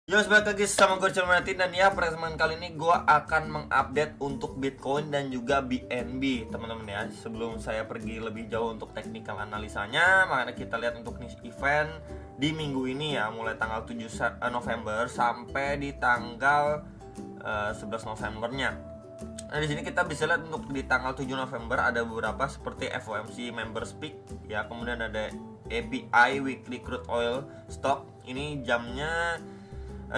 Yo, balik lagi sama gue Martin, dan ya pada kesempatan kali ini gue akan mengupdate untuk Bitcoin dan juga BNB teman-teman ya. Sebelum saya pergi lebih jauh untuk teknikal analisanya, makanya kita lihat untuk news event di minggu ini ya, mulai tanggal 7 November sampai di tanggal 11 Novembernya. Nah, di sini kita bisa lihat untuk di tanggal 7 November ada beberapa seperti FOMC Member Speak ya, kemudian ada API Weekly Crude Oil Stock. Ini jamnya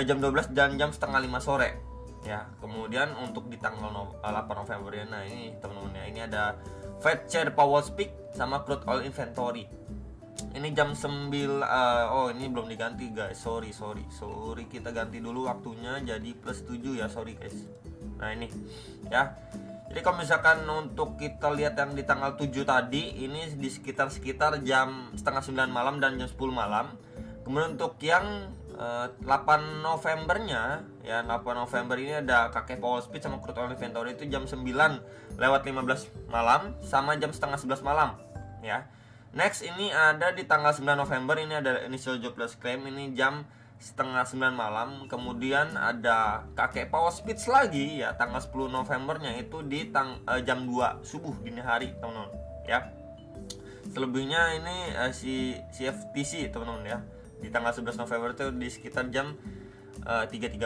jam 12 dan jam setengah 5 sore ya. Kemudian untuk di tanggal 8 November ya, nah ini teman-teman ya, ini ada Fed Chair Powell Speak sama Crude Oil Inventory. Ini jam 9, oh ini belum diganti guys, sorry kita ganti dulu waktunya jadi plus 7 ya, sorry guys. Nah ini ya, jadi kalau misalkan untuk kita lihat yang di tanggal 7 tadi, ini di sekitar jam setengah 9 malam dan jam 10 malam. Kemudian untuk yang 8 Novembernya ya, 8 November ini ada kakek Powell Speak sama Crude Oil Inventory itu jam 9:15 malam sama jam setengah 11 malam ya. Next ini ada di tanggal 9 November, ini ada Initial Jobless Claim, ini jam setengah 9 malam. Kemudian ada kakek Powell Speak lagi ya, tanggal 10 Novembernya itu di jam 2 subuh dini hari teman-teman ya. Selebihnya ini si CFTC teman-teman ya, di tanggal 11 November itu di sekitar jam 3.30.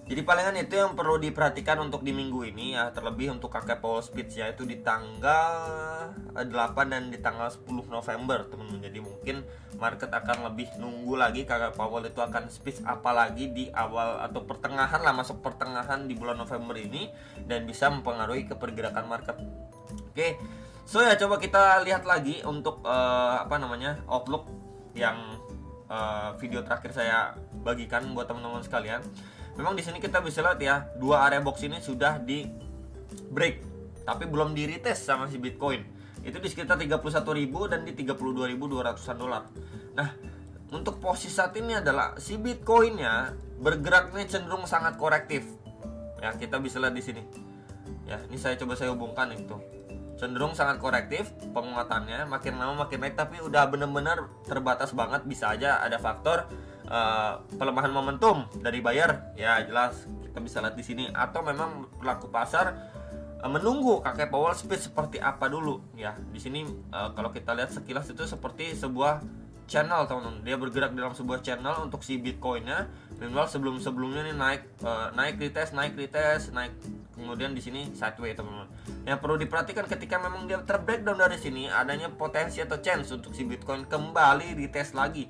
Jadi palingan itu yang perlu diperhatikan untuk di minggu ini ya, terlebih untuk kakek Powell Speech ya, itu di tanggal 8 dan di tanggal 10 November teman-teman. Jadi mungkin market akan lebih nunggu lagi kakek Powell itu akan speech apa lagi di awal atau pertengahan lah, masuk pertengahan di bulan November ini, dan bisa mempengaruhi ke pergerakan market. Oke, so ya coba kita lihat lagi untuk outlook yang video terakhir saya bagikan buat teman-teman sekalian. Memang di sini kita bisa lihat ya, dua area box ini sudah di break tapi belum di retest sama si Bitcoin. Itu di sekitar 31.000 dan di 32.200-an dolar. Nah, untuk posisi saat ini adalah si Bitcoinnya bergeraknya cenderung sangat korektif. Ya, kita bisa lihat di sini. Ya, ini saya hubungkan itu. Cenderung sangat korektif penguatannya, makin lama makin naik, tapi udah bener-bener terbatas banget. Bisa aja ada faktor pelemahan momentum dari buyer ya, jelas kita bisa lihat di sini, atau memang pelaku pasar menunggu kakek Powell Speech seperti apa dulu ya. Di sini kalau kita lihat sekilas itu seperti sebuah channel teman-teman, dia bergerak dalam sebuah channel untuk si Bitcoinnya. Minimal sebelumnya ini naik retest, kemudian di sini sideways teman-teman. Yang perlu diperhatikan ketika memang dia terbreakdown dari sini, adanya potensi atau chance untuk si Bitcoin kembali retest lagi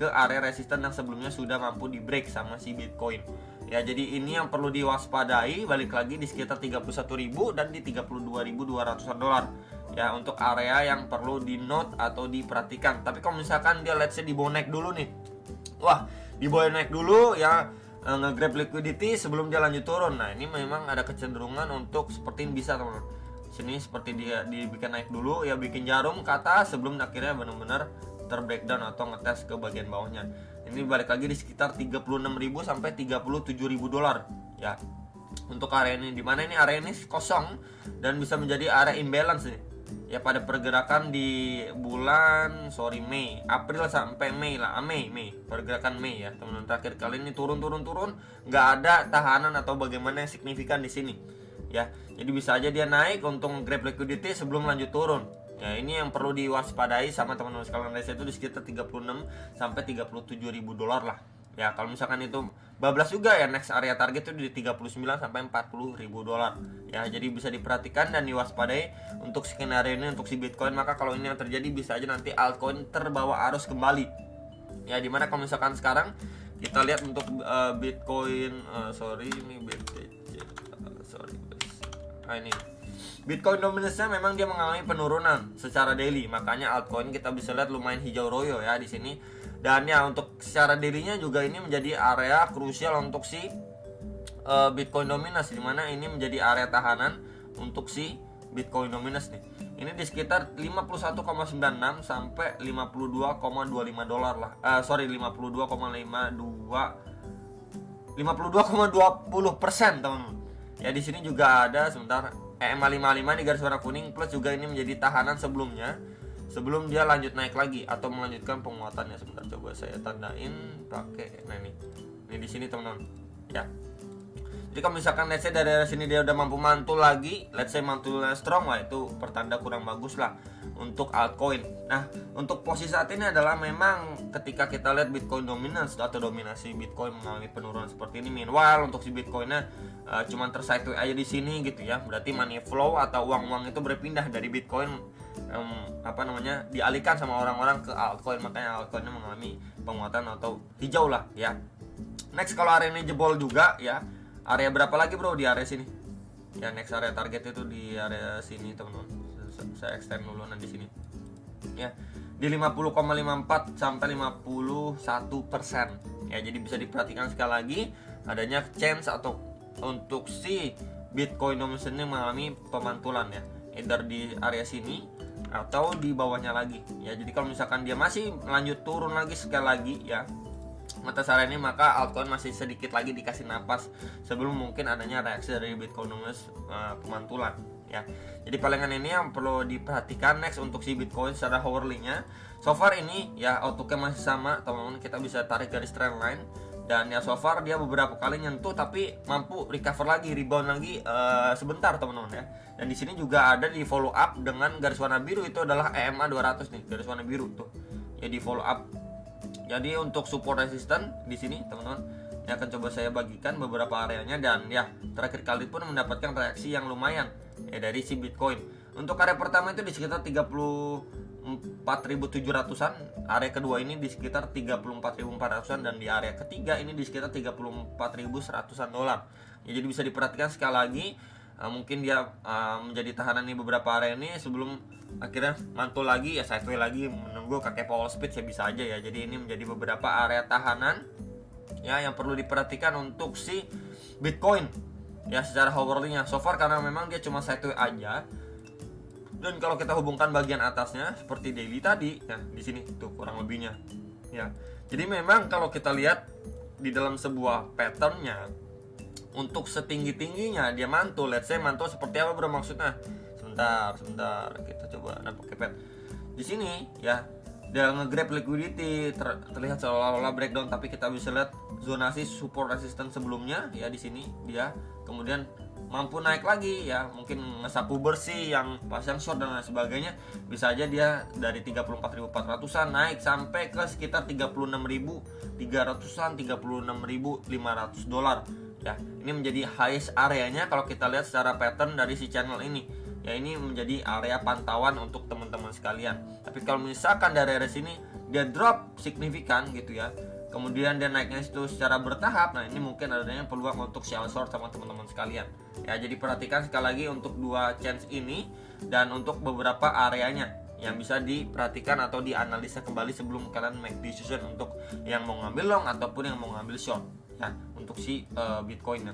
ke area resisten yang sebelumnya sudah mampu di break sama si Bitcoin. Ya, jadi ini yang perlu diwaspadai, balik lagi di sekitar 31.000 dan di 32.200-an dolar. Ya, untuk area yang perlu di note atau diperhatikan. Tapi kalau misalkan dia let's say di bawah naik dulu nih. Wah, di bawah naik dulu ya, nge-grab liquidity sebelum dia lanjut turun. Nah, ini memang ada kecenderungan untuk seperti ini bisa teman-teman. Sini seperti dia dibikin naik dulu ya, bikin jarum ke atas sebelum akhirnya benar-benar terbreakdown atau ngetes ke bagian bawahnya. Ini balik lagi di sekitar 36.000 sampai 37.000 dolar ya. Untuk area ini, dimana ini area ini kosong dan bisa menjadi area imbalance nih ya, pada pergerakan di bulan Mei, April sampai Mei lah, Mei pergerakan Mei ya teman-teman. Terakhir kali ini turun, nggak ada tahanan atau bagaimana yang signifikan di sini ya. Jadi bisa aja dia naik untuk grab liquidity sebelum lanjut turun. Ya, ini yang perlu diwaspadai sama teman-teman sekalian. Rate itu di sekitar 36 sampai 37.000 dolar lah. Ya, kalau misalkan itu bablas juga ya, next area target itu di 39 sampai 40.000 dolar. Ya, jadi bisa diperhatikan dan diwaspadai untuk skenario ini untuk si Bitcoin. Maka kalau ini yang terjadi, bisa aja nanti altcoin terbawa arus kembali. Ya, dimana kalau misalkan sekarang kita lihat untuk Bitcoin, ini Bitcoin dominance-nya memang dia mengalami penurunan secara daily, makanya altcoin kita bisa lihat lumayan hijau royo ya di sini. Dan ya untuk secara daily-nya juga ini menjadi area krusial untuk si Bitcoin dominance, di mana ini menjadi area tahanan untuk si Bitcoin dominance nih. Ini di sekitar 51,96 sampai 52,25 dolar lah. 52,20% teman-teman. Ya, di sini juga ada sebentar EMA 55 di garis warna kuning, plus juga ini menjadi tahanan sebelumnya sebelum dia lanjut naik lagi atau melanjutkan penguatannya. Sebentar, coba saya tandain pakai ini di sini teman-teman ya. Jadi kalau misalkan let's say dari sini dia udah mampu mantul lagi, let's say mantulnya strong, wah itu pertanda kurang bagus lah untuk altcoin. Nah, untuk posisi saat ini adalah memang ketika kita lihat Bitcoin dominance atau dominasi Bitcoin mengalami penurunan seperti ini. Meanwhile untuk si Bitcoinnya cuman tersideways aja di sini gitu ya. Berarti money flow atau uang-uang itu berpindah dari Bitcoin dialihkan sama orang-orang ke altcoin, makanya altcoinnya mengalami penguatan atau hijau lah ya. Next, kalau area ini jebol juga ya. Area berapa lagi bro di area sini? Ya, next area target itu di area sini teman-teman. Saya extend dulu nanti sini. Ya, di 50,54 sampai 51%. Ya, jadi bisa diperhatikan sekali lagi adanya chance atau untuk si Bitcoin dominance ini mengalami pemantulan ya. Either di area sini atau di bawahnya lagi. Ya, jadi kalau misalkan dia masih lanjut turun lagi sekali lagi ya, atas area ini, maka altcoin masih sedikit lagi dikasih napas sebelum mungkin adanya reaksi dari Bitcoin dominance pemantulan ya. Jadi palingan ini yang perlu diperhatikan. Next, untuk si Bitcoin secara hourly-nya, so far ini ya outlook-nya masih sama teman-teman. Kita bisa tarik garis trend line dan ya so far dia beberapa kali nyentuh tapi mampu recover lagi, rebound lagi sebentar teman-teman ya. Dan di sini juga ada di follow up dengan garis warna biru, itu adalah EMA 200 nih, garis warna biru tuh ya, di follow up. Jadi untuk support resistance di sini teman-teman, ya akan coba saya bagikan beberapa areanya. Dan ya terakhir kali pun mendapatkan reaksi yang lumayan ya dari si Bitcoin. Untuk area pertama itu di sekitar 34.700-an, area kedua ini di sekitar 34.400-an, dan di area ketiga ini di sekitar 34.100-an dolar. Ya, jadi bisa diperhatikan sekali lagi, mungkin dia menjadi tahanan di beberapa area ini sebelum akhirnya mantul lagi ya, sideways lagi menunggu kakek power speed ya, bisa aja ya. Jadi ini menjadi beberapa area tahanan ya yang perlu diperhatikan untuk si Bitcoin ya secara hourly-nya. So far karena memang dia cuma sideways aja, dan kalau kita hubungkan bagian atasnya seperti daily tadi ya, di sini tuh kurang lebihnya ya. Jadi memang kalau kita lihat di dalam sebuah patternnya, untuk setinggi-tingginya dia mantul, let's say mantul seperti apa bro maksudnya? Sebentar kita coba pakai pet. Di sini ya dia nge-grab liquidity, terlihat seolah-olah breakdown, tapi kita bisa lihat zonasi support resistance sebelumnya ya. Di sini dia kemudian mampu naik lagi ya, mungkin ngesapu bersih yang pasang short dan lain sebagainya. Bisa aja dia dari 34.400-an naik sampai ke sekitar 36.300-an, 36.500 dolar ya. Ini menjadi highest areanya kalau kita lihat secara pattern dari si channel ini ya. Ini menjadi area pantauan untuk teman-teman sekalian. Tapi kalau misalkan dari area sini dia drop signifikan gitu ya, kemudian dia naiknya itu secara bertahap, nah ini mungkin adanya peluang untuk sell short sama teman-teman sekalian ya. Jadi perhatikan sekali lagi untuk dua chance ini dan untuk beberapa areanya yang bisa diperhatikan atau dianalisa kembali sebelum kalian make decision untuk yang mau ngambil long ataupun yang mau ngambil short ya untuk si Bitcoin.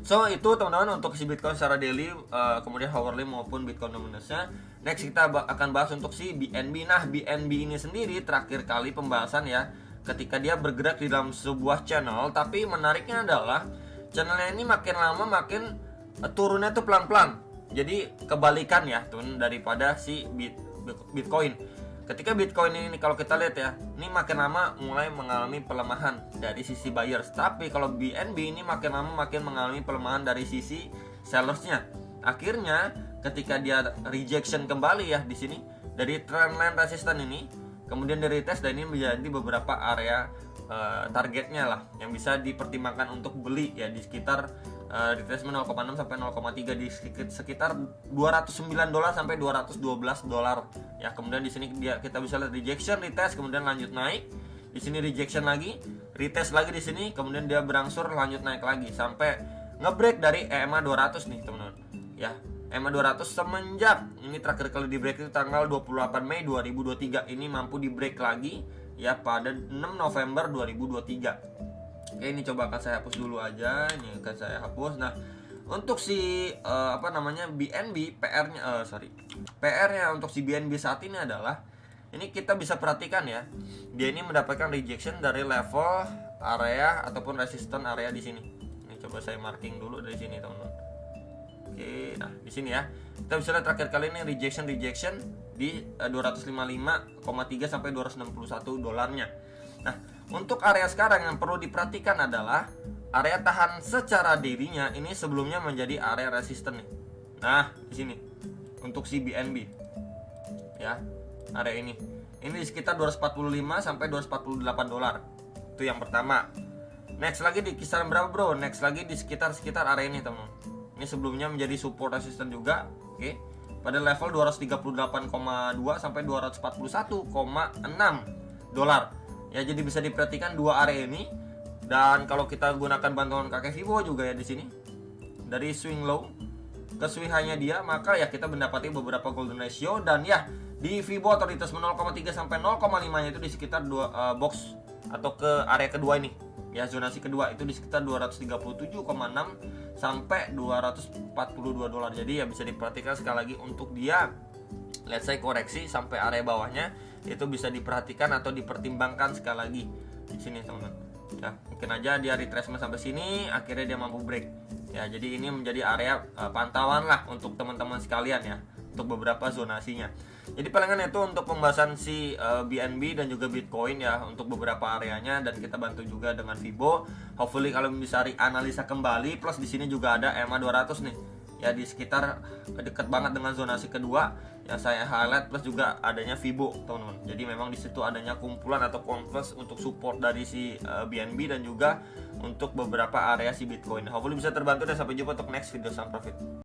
So itu teman-teman untuk si Bitcoin secara daily, kemudian hourly maupun Bitcoin dominance-nya. Next kita akan bahas untuk si BNB. Nah, BNB ini sendiri terakhir kali pembahasan ya ketika dia bergerak di dalam sebuah channel, tapi menariknya adalah channelnya ini makin lama makin turunnya tuh pelan-pelan. Jadi kebalikan ya turun daripada si Bitcoin. Ketika Bitcoin ini kalau kita lihat ya, ini makin lama mulai mengalami pelemahan dari sisi buyers. Tapi kalau BNB ini makin lama makin mengalami pelemahan dari sisi sellersnya. Akhirnya ketika dia rejection kembali ya di sini dari trendline resistance ini, kemudian di retest, dan ini menjadi beberapa area targetnya lah yang bisa dipertimbangkan untuk beli ya di sekitar retracement 0,6 sampai 0,3 di sekitar 209 dolar sampai 212 dolar ya. Kemudian di sini kita bisa lihat rejection, retest, kemudian lanjut naik. Di sini rejection lagi, retest lagi di sini, kemudian dia berangsur lanjut naik lagi sampai ngebreak dari EMA 200 nih teman-teman ya. EMA 200 semenjak ini terakhir kali di break itu tanggal 28 Mei 2023, ini mampu di break lagi ya pada 6 November 2023. Oke, ini coba akan saya hapus dulu aja. Ini akan saya hapus. Nah, untuk si BNB, PR-nya untuk si BNB saat ini adalah, ini kita bisa perhatikan ya, dia ini mendapatkan rejection dari level area ataupun resistance area di sini. Ini coba saya marking dulu dari sini teman-teman. Oke, nah di sini ya kita bisa lihat terakhir kali ini rejection di 255,3 sampai 261 dolarnya. Nah, untuk area sekarang yang perlu diperhatikan adalah area tahan secara daily-nya ini sebelumnya menjadi area resisten nih. Nah, di sini untuk si BNB ya, area ini di sekitar 245 sampai 248 dolar. Itu yang pertama. Next lagi di kisaran berapa bro? Next lagi di sekitar area ini teman. Ini sebelumnya menjadi support resisten juga, oke. Pada level 238,2 sampai 241,6 dolar. Ya, jadi bisa diperhatikan dua area ini. Dan kalau kita gunakan bantuan kakek Fibo juga ya di sini. Dari swing low ke swing high-nya dia, maka ya kita mendapati beberapa golden ratio. Dan ya di Fibo otoritas 0,3 sampai 0,5 nya itu di sekitar box atau ke area kedua ini. Ya, zonasi kedua itu di sekitar 237,6 sampai 242 dolar. Jadi ya bisa diperhatikan sekali lagi untuk dia let's say koreksi sampai area bawahnya itu bisa diperhatikan atau dipertimbangkan sekali lagi di sini teman-teman. Ya, mungkin aja dia retracement sampai sini akhirnya dia mampu break. Ya, jadi ini menjadi area pantauan lah untuk teman-teman sekalian ya, untuk beberapa zonasinya. Jadi palingan itu untuk pembahasan si BNB dan juga Bitcoin ya, untuk beberapa areanya, dan kita bantu juga dengan Fibo. Hopefully kalau bisa analisa kembali, plus di sini juga ada EMA 200 nih. Ya, di sekitar dekat banget dengan zonasi kedua yang saya highlight, plus juga adanya Fibo teman-teman. Jadi memang di situ adanya kumpulan atau converse untuk support dari si BNB dan juga untuk beberapa area si Bitcoin. Hopefully bisa terbantu dan sampai jumpa untuk next video. Salam profit.